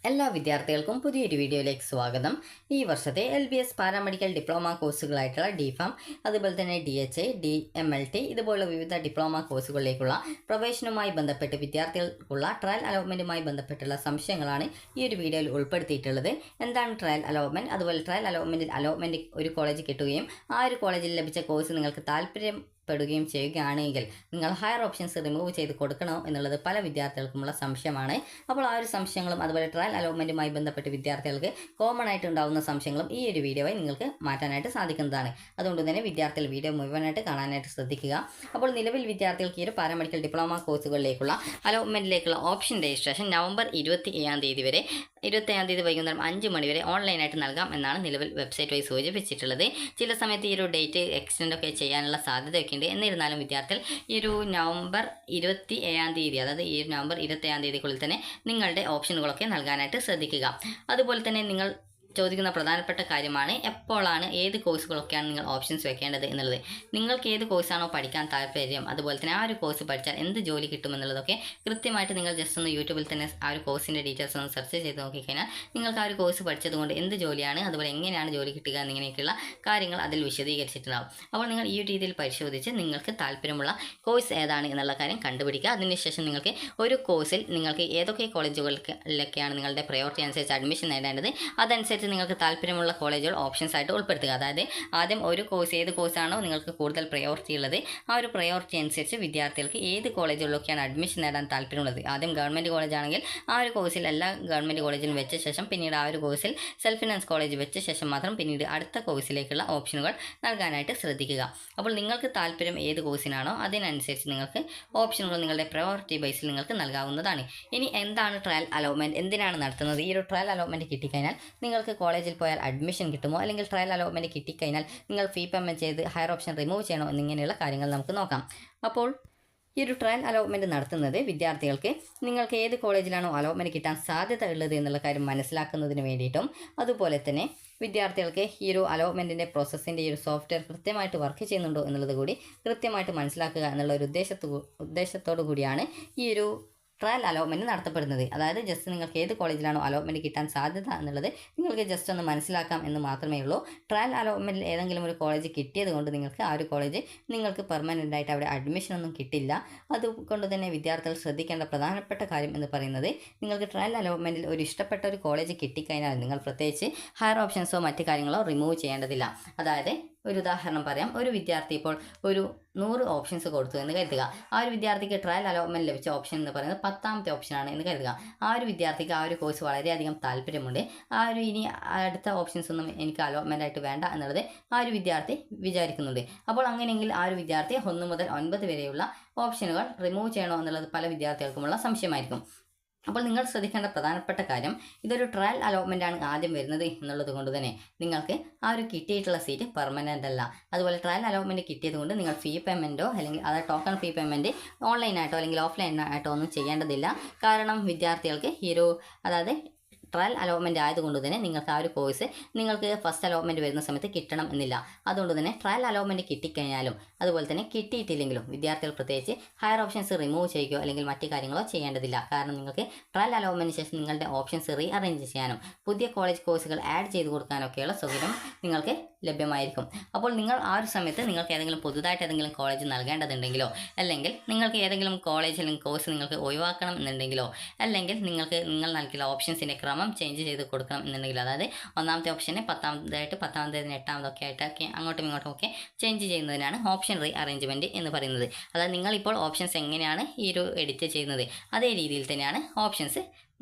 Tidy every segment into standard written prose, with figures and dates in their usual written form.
എല്ലാ വിദ്യാർത്ഥികൾക്കും പുതിയൊരു വീഡിയോയിലേക്ക് സ്വാഗതം. ഈ വർഷത്തെ LBS പാരാമെഡിക്കൽ ഡിപ്ലോമ കോഴ്സുകളായിട്ടുള്ള DPharm, അതുപോലെ തന്നെ DHA, DMLT ഇതുപോലുള്ള വിവിധ ഡിപ്ലോമ കോഴ്സുകളിലേക്കുള്ള പ്രവേശനവുമായി ബന്ധപ്പെട്ട് വിദ്യാർത്ഥികൾക്കുള്ള ട്രയൽ അലോട്ട്മെൻറ്റുമായി ബന്ധപ്പെട്ടുള്ള സംശയങ്ങളാണ് ഈ ഒരു വീഡിയോയിൽ ഉൾപ്പെടുത്തിയിട്ടുള്ളത്. എന്താണ് ട്രയൽ അലോട്ട്മെൻറ്റ്, അതുപോലെ ട്രയൽ അലോട്ട്മെൻറ്റ് ഒരു കോളേജ് കിട്ടുകയും ആ ഒരു കോളേജിൽ ലഭിച്ച കോഴ്സ് നിങ്ങൾക്ക് താല്പര്യപ്പെടുകയും ചെയ്യുകയാണെങ്കിൽ നിങ്ങൾ ഹയർ ഓപ്ഷൻസ് റിമൂവ് ചെയ്ത് കൊടുക്കണോ എന്നുള്ളത് പല വിദ്യാർത്ഥികൾക്കുമുള്ള സംശയമാണ്. അപ്പോൾ ആ ഒരു സംശയങ്ങളും അതുപോലെ ട്രയൽ അലോട്ട്മെൻറ്റുമായി ബന്ധപ്പെട്ട് വിദ്യാർത്ഥികൾക്ക് കോമൺ ആയിട്ട് ഉണ്ടാകുന്ന സംശയങ്ങളും ഈ ഒരു വീഡിയോയിൽ നിങ്ങൾക്ക് മാറ്റാനായിട്ട് സാധിക്കുന്നതാണ്. അതുകൊണ്ട് തന്നെ വിദ്യാർത്ഥികൾ വീഡിയോ മുഴുവനായിട്ട് കാണാനായിട്ട് ശ്രദ്ധിക്കുക. അപ്പോൾ നിലവിൽ വിദ്യാർത്ഥികൾക്ക് ഈ ഒരു പാരാമെഡിക്കൽ ഡിപ്ലോമ കോഴ്സുകളിലേക്കുള്ള അലോട്ട്മെൻറ്റിലേക്കുള്ള ഓപ്ഷൻ രജിസ്ട്രേഷൻ നവംബർ 27 വരെ 27 വൈകുന്നേരം 5 മണി വരെ ഓൺലൈനായിട്ട് നൽകാം എന്നാണ് നിലവിൽ വെബ്സൈറ്റ് വഴി സൂചിപ്പിച്ചിട്ടുള്ളത്. ചില സമയത്ത് ഈ ഒരു ഡേറ്റ് എക്സ്റ്റെൻഡ് ഒക്കെ ചെയ്യാനുള്ള സാധ്യതയൊക്കെ ഉണ്ട്. എന്നിരുന്നാലും വിദ്യാർത്ഥികൾ ഈ ഒരു നവംബർ 27 അതായത് ഈ നവംബർ 27 തന്നെ നിങ്ങളുടെ ഓപ്ഷനുകളൊക്കെ നൽകാനായിട്ട് ശ്രദ്ധിക്കുക. അതുപോലെ തന്നെ നിങ്ങൾ ചോദിക്കുന്ന പ്രധാനപ്പെട്ട കാര്യമാണ് എപ്പോഴാണ് ഏത് കോഴ്സുകളൊക്കെയാണ് നിങ്ങൾ ഓപ്ഷൻസ് വെക്കേണ്ടത് എന്നുള്ളത്. നിങ്ങൾക്ക് ഏത് കോഴ്സാണോ പഠിക്കാൻ താല്പര്യം, അതുപോലെ തന്നെ ആ ഒരു കോഴ്സ് പഠിച്ചാൽ എന്ത് ജോലി കിട്ടുമെന്നുള്ളതൊക്കെ കൃത്യമായിട്ട് നിങ്ങൾ ജസ്റ്റ് ഒന്ന് യൂട്യൂബിൽ തന്നെ ആ ഒരു കോഴ്സിൻ്റെ ഡീറ്റെയിൽസ് ഒന്ന് സെർച്ച് ചെയ്ത് നോക്കിക്കഴിഞ്ഞാൽ നിങ്ങൾക്ക് ആ ഒരു കോഴ്സ് പഠിച്ചതുകൊണ്ട് എന്ത് ജോലിയാണ്, അതുപോലെ എങ്ങനെയാണ് ജോലി കിട്ടുക എന്നിങ്ങനെയൊക്കെയുള്ള കാര്യങ്ങൾ അതിൽ വിശദീകരിച്ചിട്ടുണ്ടാകും. അപ്പോൾ നിങ്ങൾ ഈ ഒരു രീതിയിൽ പരിശോധിച്ച് നിങ്ങൾക്ക് താല്പര്യമുള്ള കോഴ്സ് ഏതാണ് എന്നുള്ള കാര്യം കണ്ടുപിടിക്കുക. അതിനുശേഷം നിങ്ങൾക്ക് ഒരു കോഴ്സിൽ നിങ്ങൾക്ക് ഏതൊക്കെ കോളേജുകളിലൊക്കെയാണ് നിങ്ങളുടെ പ്രയോറിറ്റി അനുസരിച്ച് അഡ്മിഷൻ നേടേണ്ടത് അതനുസരിച്ച് നിങ്ങൾക്ക് താല്പര്യമുള്ള കോളേജുകൾ ഓപ്ഷൻസ് ആയിട്ട് ഉൾപ്പെടുത്തുക. അതായത് ആദ്യം ഒരു കോഴ്സ് ഏത് കോഴ്സാണോ നിങ്ങൾക്ക് കൂടുതൽ പ്രയോറിറ്റി ഉള്ളത് ആ ഒരു പ്രയോറിറ്റി അനുസരിച്ച് വിദ്യാർത്ഥികൾക്ക് ഏത് കോളേജുകളിലൊക്കെയാണ് അഡ്മിഷൻ നേടാൻ താല്പര്യമുള്ളത്. ആദ്യം ഗവൺമെൻറ് കോളേജ് ആണെങ്കിൽ ആ ഒരു കോഴ്സിൽ എല്ലാ ഗവൺമെൻറ് കോളേജിലും വെച്ച ശേഷം പിന്നീട് ആ ഒരു കോഴ്സിൽ സെൽഫ് ഫിനാൻസ് കോളേജ് വെച്ച ശേഷം മാത്രം പിന്നീട് അടുത്ത കോഴ്സിലേക്കുള്ള ഓപ്ഷനുകൾ നൽകാനായിട്ട് ശ്രദ്ധിക്കുക. അപ്പോൾ നിങ്ങൾക്ക് താല്പര്യം ഏത് കോഴ്സിനാണോ അതിനനുസരിച്ച് നിങ്ങൾക്ക് ഓപ്ഷനുകൾ നിങ്ങളുടെ പ്രയോറിറ്റി ബേസിൽ നിങ്ങൾക്ക് നൽകാവുന്നതാണ്. ഇനി എന്താണ് ട്രയൽ അലോട്ട്മെൻറ്റ്, എന്തിനാണ് നടത്തുന്നത്? ഈ ഒരു ട്രയൽ അലോട്ട്മെൻറ്റ് കിട്ടിക്കഴിഞ്ഞാൽ നിങ്ങൾക്ക് കോളേജിൽ പോയാൽ അഡ്മിഷൻ കിട്ടുമോ, അല്ലെങ്കിൽ ട്രയൽ അലോട്ട്മെൻറ്റ് കിട്ടിക്കഴിഞ്ഞാൽ നിങ്ങൾ ഫീ പേയ്മെൻറ്റ് ചെയ്ത് ഹയർ ഓപ്ഷൻ റിമൂവ് ചെയ്യണോ എന്നിങ്ങനെയുള്ള കാര്യങ്ങൾ നമുക്ക് നോക്കാം. അപ്പോൾ ഈ ഒരു ട്രയൽ അലോട്ട്മെൻറ്റ് നടത്തുന്നത് വിദ്യാർത്ഥികൾക്ക് നിങ്ങൾക്ക് ഏത് കോളേജിലാണോ അലോട്ട്മെൻറ്റ് കിട്ടാൻ സാധ്യത ഉള്ളത് എന്നുള്ള കാര്യം മനസ്സിലാക്കുന്നതിന് വേണ്ടിയിട്ടും, അതുപോലെ തന്നെ വിദ്യാർത്ഥികൾക്ക് ഈ ഒരു അലോട്ട്മെൻറ്റിൻ്റെ പ്രോസസ്സിൻ്റെ ഈ ഒരു സോഫ്റ്റ്വെയർ കൃത്യമായിട്ട് വർക്ക് ചെയ്യുന്നുണ്ടോ എന്നുള്ളത് കൂടി കൃത്യമായിട്ട് മനസ്സിലാക്കുക എന്നുള്ള ഒരു ഉദ്ദേശത്തോടു കൂടിയാണ് ഈ ഒരു ട്രയൽ അലോട്ട്മെൻറ്റ് നടത്തപ്പെടുന്നത്. അതായത് ജസ്റ്റ് നിങ്ങൾക്ക് ഏത് കോളേജിലാണോ അലോട്ട്മെൻറ്റ് കിട്ടാൻ സാധ്യത എന്നുള്ളത് നിങ്ങൾക്ക് ജസ്റ്റ് ഒന്ന് മനസ്സിലാക്കാം എന്ന് മാത്രമേ ഉള്ളൂ. ട്രയൽ അലോട്ട്മെൻറ്റിൽ ഏതെങ്കിലും ഒരു കോളേജ് കിട്ടിയത് കൊണ്ട് നിങ്ങൾക്ക് ആ ഒരു കോളേജ് നിങ്ങൾക്ക് പെർമനൻ്റ് ആയിട്ട് അവിടെ അഡ്മിഷൻ ഒന്നും കിട്ടില്ല. അതുകൊണ്ട് തന്നെ വിദ്യാർത്ഥികൾ ശ്രദ്ധിക്കേണ്ട പ്രധാനപ്പെട്ട കാര്യം എന്ന് പറയുന്നത്, നിങ്ങൾക്ക് ട്രയൽ അലോട്ട്മെൻറ്റിൽ ഒരു ഇഷ്ടപ്പെട്ട ഒരു കോളേജ് കിട്ടിക്കഴിഞ്ഞാൽ നിങ്ങൾ പ്രത്യേകിച്ച് ഹയർ ഓപ്ഷൻസോ മറ്റു കാര്യങ്ങളോ റിമൂവ് ചെയ്യേണ്ടതില്ല. അതായത് ഒരു ഉദാഹരണം പറയാം. ഒരു വിദ്യാർത്ഥി ഇപ്പോൾ ഒരു 100 ഓപ്ഷൻസ് കൊടുത്തു എന്ന് കരുതുക. ആ ഒരു വിദ്യാർത്ഥിക്ക് ട്രയൽ അലോട്ട്മെൻറ്റ് ലഭിച്ച ഓപ്ഷൻ എന്ന് പറയുന്നത് 10ാമത്തെ ഓപ്ഷനാണ് എന്ന് കരുതുക. ആ ഒരു വിദ്യാർത്ഥിക്ക് ആ ഒരു കോഴ്സ് വളരെയധികം താല്പര്യമുണ്ട്. ആ ഒരു ഇനി അടുത്ത ഓപ്ഷൻസ് ഒന്നും എനിക്ക് അലോട്ട്മെൻ്റ് ആയിട്ട് വേണ്ട എന്നുള്ളത് ആ ഒരു വിദ്യാർത്ഥി വിചാരിക്കുന്നുണ്ട്. അപ്പോൾ അങ്ങനെയെങ്കിൽ ആ ഒരു വിദ്യാർത്ഥി 1 മുതൽ 9 വരെയുള്ള ഓപ്ഷനുകൾ റിമൂവ് ചെയ്യണോ എന്നുള്ളത് പല വിദ്യാർത്ഥികൾക്കുമുള്ള സംശയമായിരിക്കും. അപ്പോൾ നിങ്ങൾ ശ്രദ്ധിക്കേണ്ട പ്രധാനപ്പെട്ട കാര്യം, ഇതൊരു ട്രയൽ അലോട്ട്മെൻ്റ് ആണ് ആദ്യം വരുന്നത് എന്നുള്ളത് കൊണ്ട് തന്നെ നിങ്ങൾക്ക് ആ ഒരു കിട്ടിയിട്ടുള്ള സീറ്റ് പെർമനൻ്റ് അല്ല. അതുപോലെ ട്രയൽ അലോട്ട്മെൻറ്റ് കിട്ടിയത് കൊണ്ട് നിങ്ങൾ ഫീ പേയ്മെൻറ്റോ അല്ലെങ്കിൽ അത് ടോക്കൺ ഫീ പേയ്മെൻറ്റ് ഓൺലൈനായിട്ടോ അല്ലെങ്കിൽ ഓഫ്ലൈനായിട്ടോ ഒന്നും ചെയ്യേണ്ടതില്ല. കാരണം വിദ്യാർത്ഥികൾക്ക് ഈ ഒരു അതായത് ട്രയൽ അലോട്ട്മെൻറ്റ് ആയതുകൊണ്ട് തന്നെ നിങ്ങൾക്ക് ആ ഒരു കോഴ്സ് നിങ്ങൾക്ക് ഫസ്റ്റ് അലോട്ട്മെൻറ്റ് വരുന്ന സമയത്ത് കിട്ടണം എന്നില്ല. അതുകൊണ്ട് തന്നെ ട്രയൽ അലോട്ട്മെൻറ്റ് കിട്ടിക്കഴിഞ്ഞാലും അതുപോലെ തന്നെ കിട്ടിയിട്ടില്ലെങ്കിലും വിദ്യാർത്ഥികൾ പ്രത്യേകിച്ച് ഹയർ ഓപ്ഷൻസ് റിമൂവ് ചെയ്യുകയോ അല്ലെങ്കിൽ മറ്റു കാര്യങ്ങളോ ചെയ്യേണ്ടതില്ല. കാരണം നിങ്ങൾക്ക് ട്രയൽ അലോട്ട്മെൻറ്റിന് ശേഷം നിങ്ങളുടെ ഓപ്ഷൻസ് റീ അറേഞ്ച് ചെയ്യാനും പുതിയ കോളേജ് കോഴ്സുകൾ ആഡ് ചെയ്ത് കൊടുക്കാനൊക്കെയുള്ള സൗകര്യം നിങ്ങൾക്ക് ലഭ്യമായിരിക്കും. അപ്പോൾ നിങ്ങൾ ആ ഒരു സമയത്ത് നിങ്ങൾക്ക് ഏതെങ്കിലും പുതുതായിട്ട് ഏതെങ്കിലും കോളേജ് നൽകേണ്ടതുണ്ടെങ്കിലോ, അല്ലെങ്കിൽ നിങ്ങൾക്ക് ഏതെങ്കിലും കോളേജ് അല്ലെങ്കിൽ കോഴ്സ് നിങ്ങൾക്ക് ഒഴിവാക്കണം എന്നുണ്ടെങ്കിലോ, അല്ലെങ്കിൽ നിങ്ങൾ നൽകിയ ഓപ്ഷൻസിൻ്റെ ക്രമം ചേഞ്ച് ചെയ്ത് കൊടുക്കണം എന്നുണ്ടെങ്കിലോ, അതായത് 1ാമത്തെ ഓപ്ഷനെ 10ാമതായിട്ട് 10ാമത്തേതിന് 8ാമതൊക്കെ ആയിട്ടൊക്കെ അങ്ങോട്ടും ഇങ്ങോട്ടും ഒക്കെ ചേഞ്ച് ചെയ്യുന്നതിനാണ് ഓപ്ഷൻ റീ അറേഞ്ച്മെൻറ്റ് എന്ന് പറയുന്നത്. അതായത് നിങ്ങളിപ്പോൾ ഓപ്ഷൻസ് എങ്ങനെയാണ് ഈ ഒരു എഡിറ്റ് ചെയ്യുന്നത് അതേ രീതിയിൽ തന്നെയാണ് ഓപ്ഷൻസ്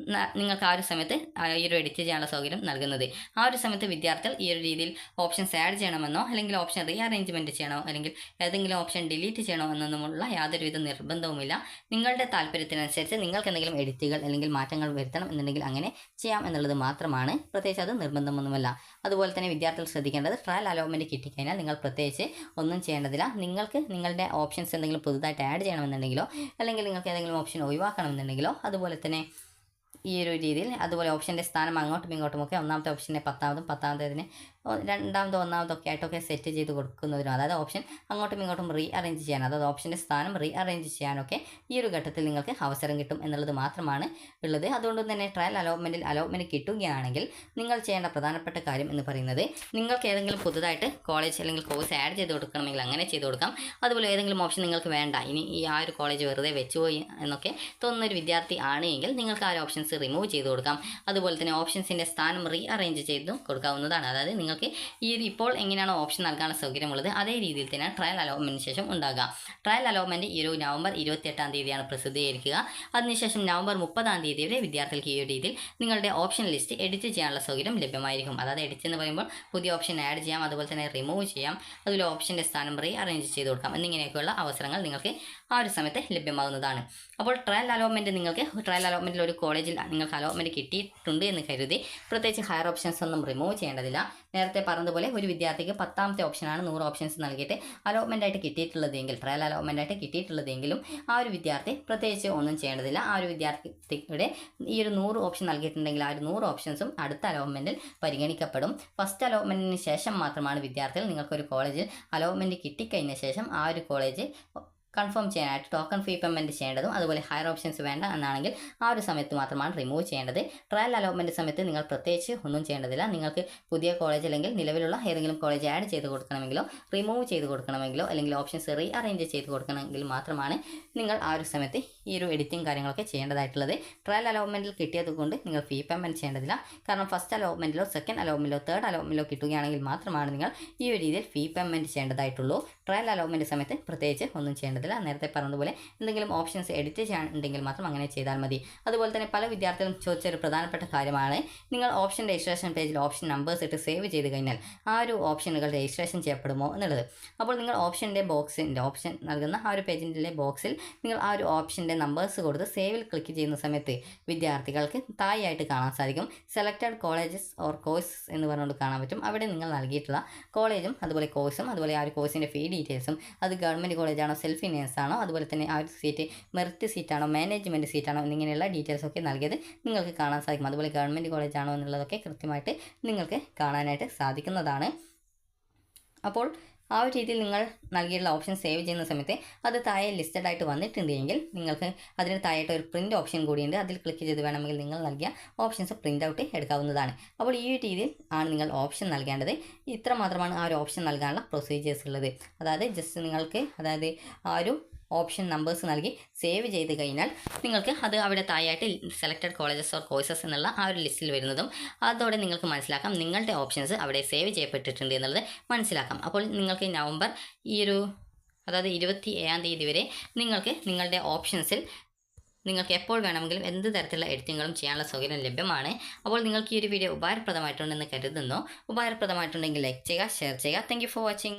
നിങ്ങൾക്ക് ആ ഒരു സമയത്ത് ഈ ഒരു എഡിറ്റ് ചെയ്യാനുള്ള സൗകര്യം നൽകുന്നത്. ആ ഒരു സമയത്ത് വിദ്യാർത്ഥികൾ ഈ ഒരു രീതിയിൽ ഓപ്ഷൻസ് ആഡ് ചെയ്യണമെന്നോ അല്ലെങ്കിൽ ഓപ്ഷൻ റീ അറേഞ്ച്മെൻറ്റ് ചെയ്യണോ അല്ലെങ്കിൽ ഏതെങ്കിലും ഓപ്ഷൻ ഡിലീറ്റ് ചെയ്യണോ എന്നൊന്നുമുള്ള യാതൊരുവിധ നിർബന്ധവുമില്ല. നിങ്ങളുടെ താല്പര്യത്തിനനുസരിച്ച് നിങ്ങൾക്ക് എന്തെങ്കിലും എഡിറ്റുകൾ അല്ലെങ്കിൽ മാറ്റങ്ങൾ വരുത്തണം എന്നുണ്ടെങ്കിൽ അങ്ങനെ ചെയ്യാം എന്നുള്ളത് മാത്രമാണ്. പ്രത്യേകിച്ച് അത് നിർബന്ധമൊന്നുമല്ല. അതുപോലെ തന്നെ വിദ്യാർത്ഥികൾ ശ്രദ്ധിക്കേണ്ടത്, ട്രയൽ അലോട്ട്മെൻറ്റ് കിട്ടിക്കഴിഞ്ഞാൽ നിങ്ങൾ പ്രത്യേകിച്ച് ഒന്നും ചെയ്യേണ്ടതില്ല. നിങ്ങൾക്ക് നിങ്ങളുടെ ഓപ്ഷൻസ് എന്തെങ്കിലും പുതുതായിട്ട് ആഡ് ചെയ്യണമെന്നുണ്ടെങ്കിലോ അല്ലെങ്കിൽ നിങ്ങൾക്ക് ഏതെങ്കിലും ഓപ്ഷൻ ഒഴിവാക്കണമെന്നുണ്ടെങ്കിലോ അതുപോലെ തന്നെ ഈ ഒരു രീതിയിൽ അതുപോലെ ഓപ്ഷൻ്റെ സ്ഥാനം അങ്ങോട്ടും ഇങ്ങോട്ടുമൊക്കെ ഒന്നാമത്തെ ഓപ്ഷനെ 10ാമതും 10ാമത്തേതിനെ രണ്ടാമതോ ഒന്നാമതോ ഒക്കെ ആയിട്ടൊക്കെ സെറ്റ് ചെയ്ത് കൊടുക്കുന്നതിനും അതായത് ഓപ്ഷൻ അങ്ങോട്ടും ഇങ്ങോട്ടും റീ അറേഞ്ച് ചെയ്യാൻ അതായത് ഓപ്ഷൻ്റെ സ്ഥാനം റീ അറേഞ്ച് ചെയ്യാനൊക്കെ ഈ ഒരു ഘട്ടത്തിൽ നിങ്ങൾക്ക് അവസരം കിട്ടും എന്നുള്ളത് മാത്രമാണ് ഉള്ളത്. അതുകൊണ്ട് തന്നെ ട്രയൽ അലോട്ട്മെൻറ്റ് കിട്ടുകയാണെങ്കിൽ നിങ്ങൾ ചെയ്യേണ്ട പ്രധാനപ്പെട്ട കാര്യം എന്ന് പറയുന്നത് നിങ്ങൾക്ക് ഏതെങ്കിലും പുതുതായിട്ട് കോളേജ് അല്ലെങ്കിൽ കോഴ്സ് ആഡ് ചെയ്ത് കൊടുക്കണമെങ്കിൽ അങ്ങനെ ചെയ്ത് കൊടുക്കാം. അതുപോലെ ഏതെങ്കിലും ഓപ്ഷൻ നിങ്ങൾക്ക് വേണ്ട, ഇനി ഈ ആ ഒരു കോളേജ് വെറുതെ വെച്ചുപോയി എന്നൊക്കെ തോന്നുന്നൊരു വിദ്യാർത്ഥി ആണെങ്കിൽ നിങ്ങൾക്ക് ആ ഒരു ഓപ്ഷൻസ് റിമൂവ് ചെയ്ത് കൊടുക്കാം. അതുപോലെ തന്നെ ഓപ്ഷൻസിൻ്റെ സ്ഥാനം റീ അറേഞ്ച് ചെയ്തും കൊടുക്കാവുന്നതാണ്. അതായത് നിങ്ങൾക്ക് ഈ ഇപ്പോൾ എങ്ങനെയാണോ ഓപ്ഷൻ നൽകാനുള്ള സൗകര്യമുള്ളത് അതേ രീതിയിൽ തന്നെ ട്രയൽ അലോട്ട്മെൻറ്റിന് ശേഷം ഉണ്ടാകുക. ട്രയൽ അലോട്ട്മെൻറ്റ് ഈ ഒരു നവംബർ 28-ാം തീയതിയാണ് പ്രസിദ്ധീകരിക്കുക. അതിനുശേഷം നവംബർ 30-ാം തീയതി വരെ വിദ്യാർത്ഥികൾക്ക് ഈ ഒരു രീതിയിൽ നിങ്ങളുടെ ഓപ്ഷൻ ലിസ്റ്റ് എഡിറ്റ് ചെയ്യാനുള്ള സൗകര്യം ലഭ്യമായിരിക്കും. അതായത് എഡിറ്റ് എന്ന് പറയുമ്പോൾ പുതിയ ഓപ്ഷൻ ആഡ് ചെയ്യാം, അതുപോലെ തന്നെ റിമൂവ് ചെയ്യാം, അതുപോലെ ഓപ്ഷൻ്റെ സ്ഥാനം റീ അറേഞ്ച് ചെയ്ത് കൊടുക്കാം എന്നിങ്ങനെയൊക്കെയുള്ള അവസരങ്ങൾ നിങ്ങൾക്ക് ആ ഒരു സമയത്ത് ലഭ്യമാകുന്നതാണ്. അപ്പോൾ ട്രയൽ അലോട്ട്മെൻറ്റിൽ ഒരു കോളേജിൽ നിങ്ങൾക്ക് അലോട്ട്മെൻറ്റ് കിട്ടിയിട്ടുണ്ട് എന്ന് കരുതി പ്രത്യേകിച്ച് ഹയർ ഓപ്ഷൻസ് ഒന്നും റിമൂവ് ചെയ്യേണ്ടതില്ല. നേരത്തെ പറഞ്ഞതുപോലെ ഒരു വിദ്യാർത്ഥിക്ക് 10ാമത്തെ ഓപ്ഷനാണ് 100 ഓപ്ഷൻസ് നൽകിയിട്ട് അലോട്ട്മെൻറ്റായിട്ട് കിട്ടിയിട്ടുള്ളതെങ്കിൽ ട്രയൽ അലോട്ട്മെൻറ്റായിട്ട് കിട്ടിയിട്ടുള്ളതെങ്കിലും ആ ഒരു വിദ്യാർത്ഥി പ്രത്യേകിച്ച് ഒന്നും ചെയ്യേണ്ടതില്ല. ആ ഒരു വിദ്യാർത്ഥിയുടെ ഈ ഒരു 100 ഓപ്ഷൻ നൽകിയിട്ടുണ്ടെങ്കിൽ ആ ഒരു 100 ഓപ്ഷൻസും അടുത്ത അലോട്ട്മെൻറ്റിൽ പരിഗണിക്കപ്പെടും. ഫസ്റ്റ് അലോട്ട്മെൻറ്റിന് ശേഷം മാത്രമാണ് വിദ്യാർത്ഥികൾ നിങ്ങൾക്കൊരു കോളേജിൽ അലോട്ട്മെൻറ്റ് കിട്ടിക്കഴിഞ്ഞ ശേഷം ആ ഒരു കോളേജ് കൺഫേം ചെയ്യാനായിട്ട് ടോക്കൺ ഫീ പേയ്മെൻറ്റ് ചെയ്യേണ്ടതും അതുപോലെ ഹയർ ഓപ്ഷൻസ് വേണ്ട എന്നാണെങ്കിൽ ആ ഒരു സമയത്ത് മാത്രമാണ് റിമൂവ് ചെയ്യേണ്ടത്. ട്രയൽ അലോട്ട്മെൻറ്റ് സമയത്ത് നിങ്ങൾ പ്രത്യേകിച്ച് ഒന്നും ചെയ്യേണ്ടതില്ല. നിങ്ങൾക്ക് പുതിയ കോളേജ് അല്ലെങ്കിൽ നിലവിലുള്ള ഏതെങ്കിലും കോളേജ് ആഡ് ചെയ്ത് കൊടുക്കണമെങ്കിലോ റിമൂവ് ചെയ്ത് കൊടുക്കണമെങ്കിലോ അല്ലെങ്കിൽ ഓപ്ഷൻസ് റീ അറേഞ്ച് ചെയ്ത് കൊടുക്കണമെങ്കിൽ മാത്രമാണ് നിങ്ങൾ ആ ഒരു സമയത്ത് ഈ ഒരു എഡിറ്റിംഗ് കാര്യങ്ങളൊക്കെ ചെയ്യേണ്ടതായിട്ടുള്ളത്. ട്രയൽ അലോട്ട്മെൻറ്റിൽ കിട്ടിയത് കൊണ്ട് നിങ്ങൾ ഫീ പേയ്മെൻറ്റ് ചെയ്യേണ്ടതില്ല. കാരണം ഫസ്റ്റ് അലോട്ട്മെൻറ്റിലോ സെക്കൻഡ് അലോട്ട്മെൻറ്റിലോ തേർഡ് അലോട്ട്മെൻറ്റിലോ കിട്ടുകയാണെങ്കിൽ മാത്രമാണ് നിങ്ങൾ ഈ ഒരു രീതിയിൽ ഫീ പേയ്മെൻറ്റ് ചെയ്യേണ്ടതായിട്ടുള്ളൂ. ട്രയൽ അലോട്ട്മെൻറ്റ് സമയത്ത് പ്രത്യേകിച്ച് ഒന്നും ചെയ്യേണ്ടതില്ല. നേരത്തെ പറഞ്ഞതുപോലെ എന്തെങ്കിലും ഓപ്ഷൻസ് എഡിറ്റ് ചെയ്യാനുണ്ടെങ്കിൽ മാത്രം അങ്ങനെ ചെയ്താൽ മതി. അതുപോലെ തന്നെ പല വിദ്യാർത്ഥികളും ചോദിച്ചൊരു പ്രധാനപ്പെട്ട കാര്യമാണ് നിങ്ങൾ ഓപ്ഷൻ രജിസ്ട്രേഷൻ പേജിൽ ഓപ്ഷൻ നമ്പേഴ്സ് ഇട്ട് സേവ് ചെയ്ത് കഴിഞ്ഞാൽ ആ ഒരു ഓപ്ഷനുകൾ രജിസ്ട്രേഷൻ ചെയ്യപ്പെടുമോ എന്നുള്ളത്. അപ്പോൾ നിങ്ങൾ ഓപ്ഷൻ നൽകുന്ന ആ ഒരു പേജിൻ്റെ ബോക്സിൽ നിങ്ങൾ ആ ഒരു ഓപ്ഷൻ്റെ നമ്പേഴ്സ് കൊടുത്ത് സേവിൽ ക്ലിക്ക് ചെയ്യുന്ന സമയത്ത് വിദ്യാർത്ഥികൾക്ക് താഴെയായിട്ട് കാണാൻ സാധിക്കും സെലക്റ്റഡ് കോളേജസ് ഓർ കോഴ്സസ് എന്ന് പറഞ്ഞുകൊണ്ട് കാണാൻ പറ്റും. അവിടെ നിങ്ങൾ നൽകിയിട്ടുള്ള കോളേജും അതുപോലെ കോഴ്സും അതുപോലെ ആ ഒരു കോഴ്സിൻ്റെ ഫീ ഡീറ്റെയിൽസും അത് ഗവൺമെൻറ് കോളേജാണോ സെൽഫ് ഫിനാൻസ് ആണോ അതുപോലെ തന്നെ ആ ഒരു സീറ്റ് മെറിറ്റ് സീറ്റാണോ മാനേജ്മെൻറ്റ് സീറ്റാണോ എന്നിങ്ങനെയുള്ള ഡീറ്റെയിൽസൊക്കെ നൽകിയത് നിങ്ങൾക്ക് കാണാൻ സാധിക്കും. അതുപോലെ ഗവൺമെൻറ് കോളേജാണോ എന്നുള്ളതൊക്കെ കൃത്യമായിട്ട് നിങ്ങൾക്ക് കാണാനായിട്ട് സാധിക്കുന്നതാണ്. അപ്പോൾ ആ ഒരു രീതിയിൽ നിങ്ങൾ നൽകിയിട്ടുള്ള ഓപ്ഷൻ സേവ് ചെയ്യുന്ന സമയത്ത് അത് താഴെ ലിസ്റ്റഡ് ആയിട്ട് വന്നിട്ടുണ്ടെങ്കിൽ നിങ്ങൾക്ക് അതിന് താഴെയായിട്ട് ഒരു പ്രിൻ്റ് ഓപ്ഷൻ കൂടിയുണ്ട്. അതിൽ ക്ലിക്ക് ചെയ്ത് വേണമെങ്കിൽ നിങ്ങൾ നൽകിയ ഓപ്ഷൻസ് പ്രിൻ്റ് ഔട്ട് എടുക്കാവുന്നതാണ്. അപ്പോൾ ഈ രീതിയിൽ ആണ് നിങ്ങൾ ഓപ്ഷൻ നൽകേണ്ടത്. ഇത്ര മാത്രമാണ് ആ ഒരു ഓപ്ഷൻ നൽകാനുള്ള പ്രൊസീജിയേഴ്സ് ഉള്ളത്. അതായത് ജസ്റ്റ് നിങ്ങൾക്ക് ആ ഒരു ഓപ്ഷൻ നമ്പേഴ്സ് നൽകി സേവ് ചെയ്ത് കഴിഞ്ഞാൽ നിങ്ങൾക്ക് അത് അവിടെ താഴെയായിട്ട് സെലക്റ്റഡ് കോളേജസ് ഓർ കോഴ്സസ് എന്നുള്ള ആ ഒരു ലിസ്റ്റിൽ വരുന്നതും അതോടെ നിങ്ങൾക്ക് മനസ്സിലാക്കാം നിങ്ങളുടെ ഓപ്ഷൻസ് അവിടെ സേവ് ചെയ്യപ്പെട്ടിട്ടുണ്ട് എന്നുള്ളത് മനസ്സിലാക്കാം. അപ്പോൾ നിങ്ങൾക്ക് നവംബർ അതായത് 27-ാം തീയതി വരെ നിങ്ങൾക്ക് നിങ്ങളുടെ ഓപ്ഷൻസിൽ നിങ്ങൾക്ക് എപ്പോൾ വേണമെങ്കിലും എന്ത് തരത്തിലുള്ള എഡിറ്റിങ്ങുകളും ചെയ്യാനുള്ള സൗകര്യം ലഭ്യമാണ്. അപ്പോൾ നിങ്ങൾക്ക് ഈ ഒരു വീഡിയോ ഉപകാരപ്രദമായിട്ടുണ്ടെന്ന് കരുതുന്നു. ഉപകാരപ്രദമായിട്ടുണ്ടെങ്കിൽ ലൈക്ക് ചെയ്യുക, ഷെയർ ചെയ്യുക. Thank you for watching.